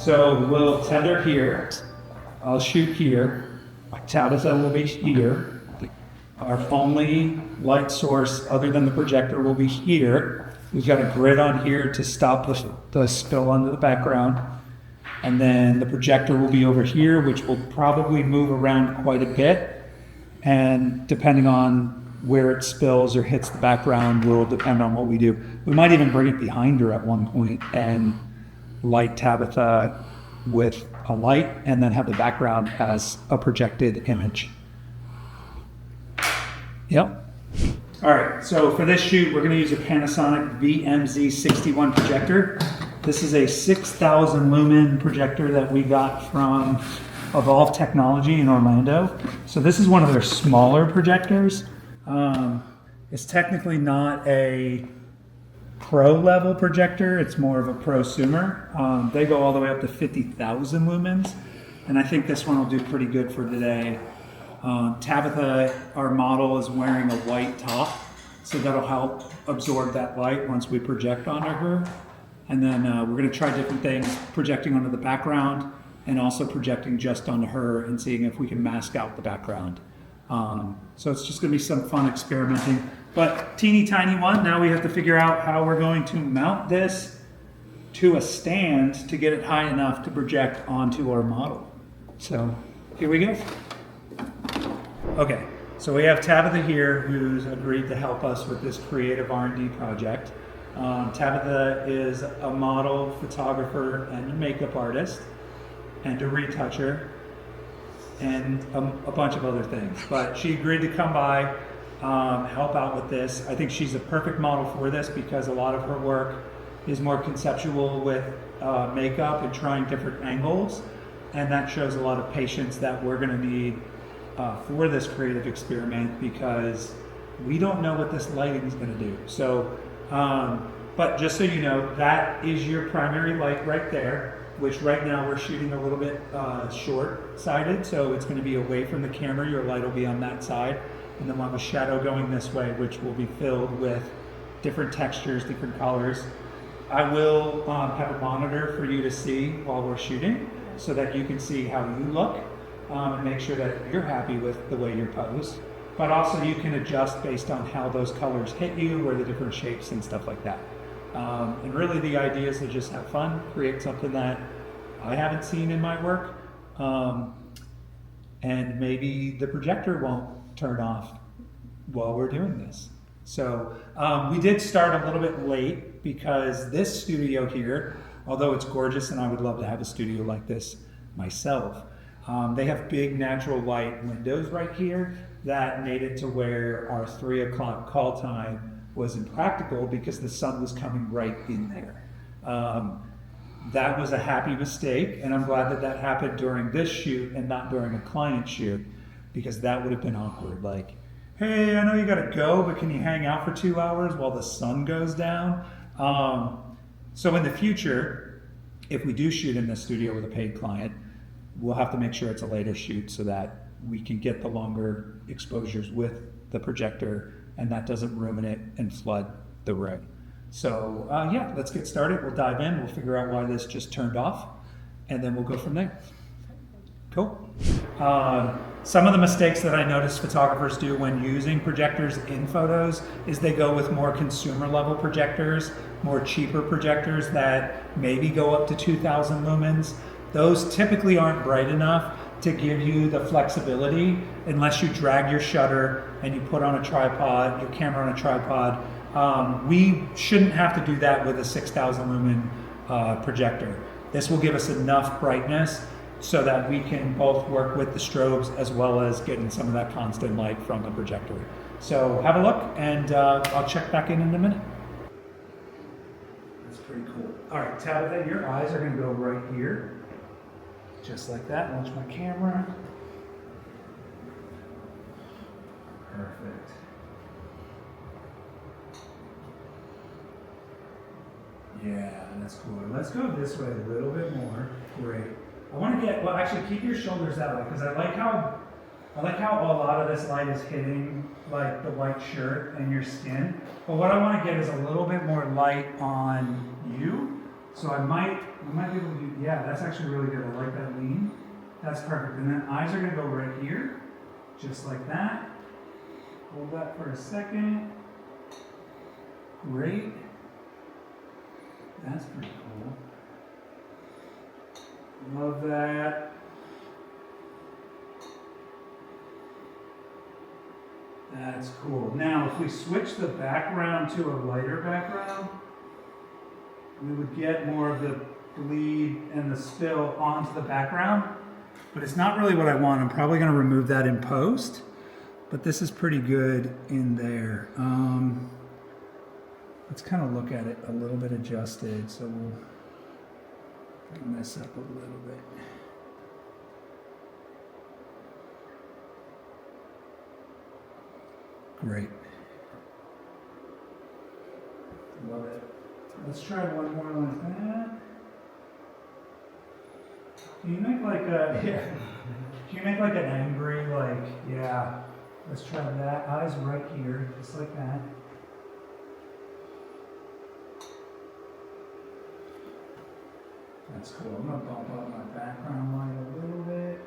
So we'll tender here. I'll shoot here. Tabitha will be here. Our only light source other than the projector will be here. We've got a grid on here to stop the spill onto the background. And then the projector will be over here, which will probably move around quite a bit. And depending on where it spills or hits the background will depend on what we do. We might even bring it behind her at one point and light Tabitha with a light and then have the background as a projected image. Yep. All right, so for this shoot, we're gonna use a Panasonic VMZ61 projector. This is a 6,000 lumen projector that we got from Evolve Technology in Orlando. So this is one of their smaller projectors. It's technically not a pro level projector, it's more of a prosumer. They go all the way up to 50,000 lumens, and I think this one will do pretty good for today. Tabitha, our model, is wearing a white top, so that'll help absorb that light once we project onto her. And then we're going to try different things, projecting onto the background and also projecting just onto her and seeing if we can mask out the background. So it's just going to be some fun experimenting. But teeny tiny one, now we have to figure out how we're going to mount this to a stand to get it high enough to project onto our model. So here we go. Okay, so we have Tabitha here who's agreed to help us with this creative R&D project. Tabitha is a model, photographer, and a makeup artist, and a retoucher, and a bunch of other things. But she agreed to come by, help out with this. I think she's a perfect model for this because a lot of her work is more conceptual with makeup and trying different angles, and that shows a lot of patience that we're gonna need for this creative experiment because we don't know what this lighting is gonna do. So, but just so you know, that is your primary light right there, which right now we're shooting a little bit short-sighted, so it's going to be away from the camera. Your light will be on that side, and then we'll have a shadow going this way, which will be filled with different textures, different colors. I will have a monitor for you to see while we're shooting, so that you can see how you look and make sure that you're happy with the way you're posed. But also you can adjust based on how those colors hit you or the different shapes and stuff like that. And really the idea is to just have fun, create something that I haven't seen in my work, and maybe the projector won't turn off while we're doing this. So we did start a little bit late because this studio here, although it's gorgeous and I would love to have a studio like this myself, they have big natural light windows right here that made it to where our 3 o'clock call time was impractical because the sun was coming right in there. That was a happy mistake, and I'm glad that that happened during this shoot and not during a client shoot, because that would have been awkward. Like, hey, I know you gotta go, but can you hang out for 2 hours while the sun goes down? So in the future, if we do shoot in the studio with a paid client, we'll have to make sure it's a later shoot so that we can get the longer exposures with the projector and that doesn't ruin it and flood the room. So yeah, let's get started. We'll dive in, we'll figure out why this just turned off, and then we'll go from there. Cool. Some of the mistakes that I notice photographers do when using projectors in photos is they go with more consumer level projectors, more cheaper projectors that maybe go up to 2,000 lumens. Those typically aren't bright enough to give you the flexibility unless you drag your shutter and you put on a tripod, your camera on a tripod. We shouldn't have to do that with a 6,000 lumen projector. This will give us enough brightness so that we can both work with the strobes as well as getting some of that constant light from the projector. So have a look, and I'll check back in a minute. That's pretty cool. All right, Tabitha, your eyes are gonna go right here. Just like that. Watch my camera. Perfect. Yeah, that's cool. Let's go this way a little bit more. Great. I want to get, well, actually keep your shoulders that way because I like how a lot of this light is hitting like the white shirt and your skin. But what I want to get is a little bit more light on you So I might be able to do, yeah, that's actually really good. I like that lean. That's perfect. And then eyes are gonna go right here, just like that. Hold that for a second. Great. That's pretty cool. Love that. That's cool. Now, if we switch the background to a lighter background, we would get more of the bleed and the spill onto the background, but it's not really what I want. I'm probably going to remove that in post, but this is pretty good in there. Let's kind of look at it a little bit adjusted, so we'll bring this up a little bit. Great. Love it. Let's try one more like that. Can you make like a, yeah. Can you make like an angry, like, yeah. Let's try that. Eyes right here, just like that. That's cool. I'm gonna bump up my background light a little bit.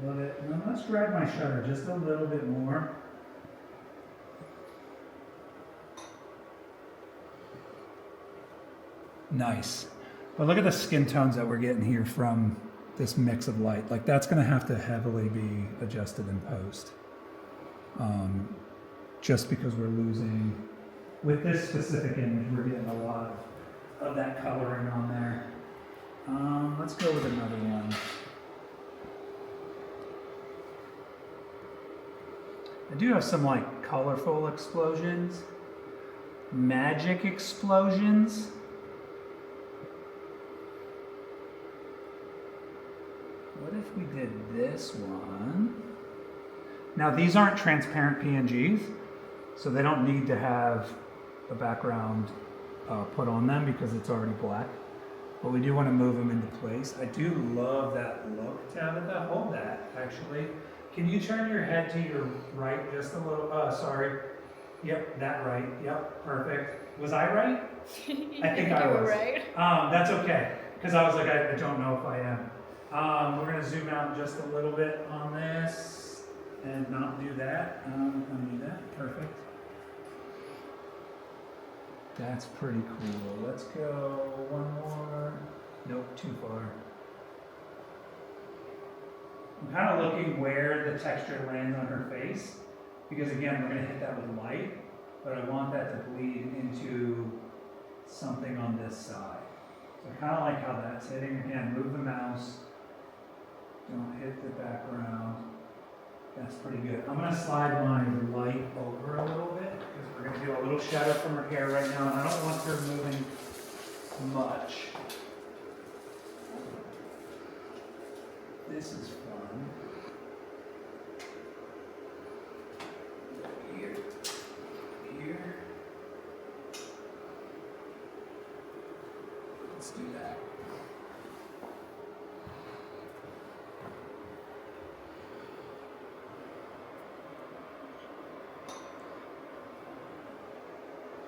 Love it. And then let's drag my shutter just a little bit more. Nice. But look at the skin tones that we're getting here from this mix of light. Like that's going to have to heavily be adjusted in post. Just because we're losing, with this specific image, we're getting a lot of that coloring on there. Let's go with another one. I do have some like colorful explosions, magic explosions. What if we did this one? Now these aren't transparent PNGs, so they don't need to have a background put on them because it's already black. But we do want to move them into place. I do love that look, Tabitha. Hold that, actually. Can you turn your head to your right just a little? Sorry. Yep, that right. Yep, perfect. Was I right? I think I was. Right. That's okay, because I was like, I don't know if I am. We're going to zoom out just a little bit on this and not do that. We're going to do that. Perfect. That's pretty cool. Let's go one more. Nope, too far. I'm kind of looking where the texture lands on her face, because again, we're going to hit that with light, but I want that to bleed into something on this side. So I kind of like how that's hitting. Again, move the mouse. Don't hit the background. That's pretty good. I'm going to slide my light over a little bit, because we're going to do a little shadow from her hair right now, and I don't want her moving much. This is fun. Here, here. Let's do that.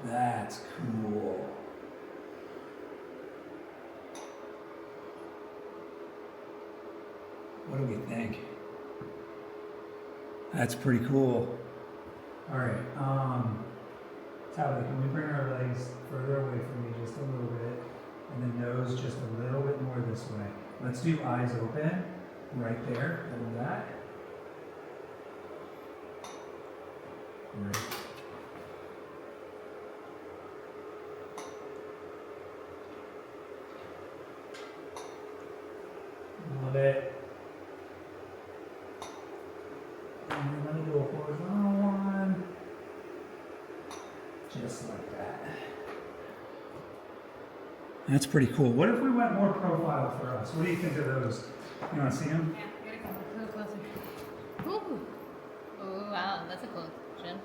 That's cool. What do we think? That's pretty cool. All right, Tabitha, can we bring our legs further away from me just a little bit, and the nose just a little bit more this way? Let's do eyes open, right there, over that. Great. Love it. And then let me do a horizontal one. Just like that. That's pretty cool. What if we went more profile for us? What do you think of those? You want to see them? Yeah, gotta come a little closer. Ooh. Oh, wow, that's a close vision.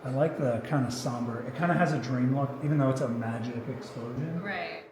I like the kind of somber. It kind of has a dream look, even though it's a magic explosion. Right.